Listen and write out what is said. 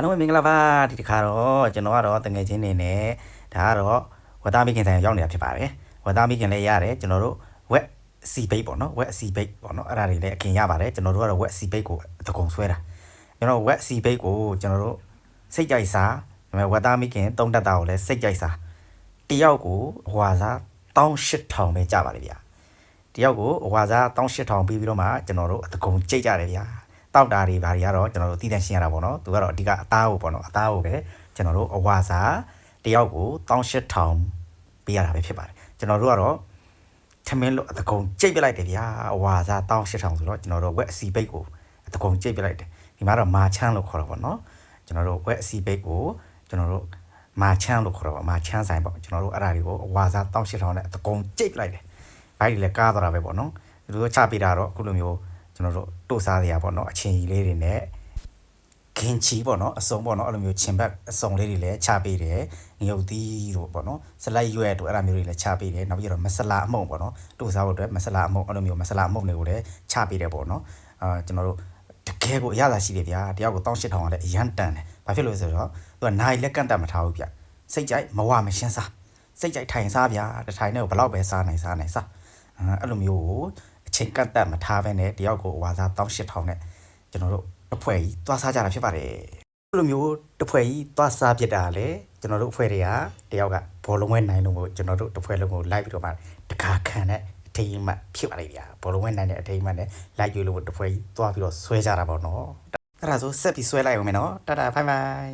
အားလုံးပဲမင်္ဂလာပါဒီတစ်ခါတော့ကျွန်တော်ကတော့တငယ်ချင်းနေနဲ့ဒါကတော့ဝက်သားမိခင်ဆိုင်ရောက်နေတာဖြစ်ပါတယ်ဝက်သားမိခင်လည်းရတယ်ကျွန်တော်တို့ဝက်စီဘိတ်ပေါ့နော်ဝက်စီဘိတ်ပေါ့နော်အဲ့ဒါတွေလည်းအခင်ရပါတယ်ကျွန်တော်တို့ကတော့ဝက်စီဘိတ်ကိုတကုံဆွဲတာကျွန်တော်ဝက်စီဘိတ်ကိုကျွန်တော်တို့စိတ်ကြိုက်စားဝက်သားမိခင်တုံးတက်တာကိုလည်းစိတ်ကြိုက်စားတယောက်ကိုဟွာစား18000ပဲကြပါလေဗျာတယောက်ကိုဟွာစား18000ပြီးတော့မှကျွန်တော်တို့တကုံကြိတ်ကြတယ်ဗျာတောက်တာတွေဘာတွေကတော့ကျွန်တော်တို့တည်တံ့ရှင်းရတာပေါ့နော်သူကတော့အဓိကအသားကိုပေါ့နော်အသားကိုပဲကျွန်တော်တို့အဝါစာတယောက်ကို18000ပေးရတာပဲဖြစ်ပါတယ်ကျွန်တော်တို့ကတော့ထမင်းလို့အတကုံကြိတ်ပြလိုက်တယ်ဗျာအဝါစာ18000ဆိုတော့ကျွန်တော်တို့ဝက်အစီဘိတ်ကိုအတကုံကြိတ်ပြလိုက်တယ်ဒီမှာတော့မာချမ်းလို့ခေါ်တာပေါ့နော်ကျွန်တော်တို့ဝက်အစီဘိတ်ကိုကျွန်တော်တို့မာချမ်းလို့ခေါ်တာပေါ့မာချမ်းဆိုင်ပေါ့ကျွန်တော်တို့အဲ့ဒါတွေကိုအဝါစာ18000နဲ့အတကုံကြိတ်ပြလိုက်တယ်ဘိုက်တွေလည်းကားသွားတာပဲပေါ့နော်သူတို့ချပေးတာတော့အခုလိုမျိုးကျွန်တော်တို့တို့စားရပေါ့နော်အချင်းကြီးလေးတွေနဲ့ခင်းချီပေါ့နော်အစုံပေါ့နော်အဲ့လိုမျိုးချင်ဘက်အစုံလေးတွေလည်းချပေးတယ်ငရုတ်သီးတို့ပေါ့နော်စလိုက်ရွက်တို့အဲ့ဒါမျိုးတွေလည်းချပေးတယ်နောက်ပြီးတော့မဆလာအမှုန့်ပေါ့နော်တို့စားဖို့အတွက်မဆလာအမှုန့်အဲ့လိုမျိုးမဆလာအမှုန့်တွေကိုလည်းချပေးတယ်ပေါ့နော်ကျွန်တော်တို့တကယ်ကိုအရသာရှိတယ်ဗျာတယောက်ကို18000ကလည်းအရန်တန်တယ်ဘာဖြစ်လို့လဲဆိုတော့သူကနိုင်လက်ကန့်တတ်မထားဘူးဗျစိတ်ကြိုက်မဝမရှင်းစားစိတ်ကြိုက်ထိုင်စားဗျာတထိုင်နဲ့ဘလောက်ပဲစားနိုင်စားအဲ့လိုမျိုးကိုအချိန်ကန့်တက်မထားဘဲနဲ့တယောက်ကိုဝါစား18000နဲ့ကျွန်တော်တို့တစ်ဖွဲ့ကြီးသွားစားကြတာဖြစ်ပါတယ်အဲ့လိုမျိုးတစ်ဖွဲ့ကြီးသွားစားပြစ်တာလေကျွန်တော်တို့အဖွဲ့တွေကတယောက်ကဘောလုံးဝဲနိုင်လို့ကျွန်တော်တို့တစ်ဖွဲ့လုံးကိုလိုက်ပြီးတော့မှတခါခံတဲ့အထိမ်းမှဖြစ်ပါလိမ့်ဗျာဘောလုံးဝဲနိုင်တဲ့အထိမ်းမှနဲ့လိုက်ကြွလို့တစ်ဖွဲ့ကြီးသွားပြီးတော့ဆွဲကြတာပေါ့နော်အဲ့ဒါဆိုဆက်ပြီးဆွဲလိုက်အောင်မယ်နော်တာတာဘိုင်ဘိုင်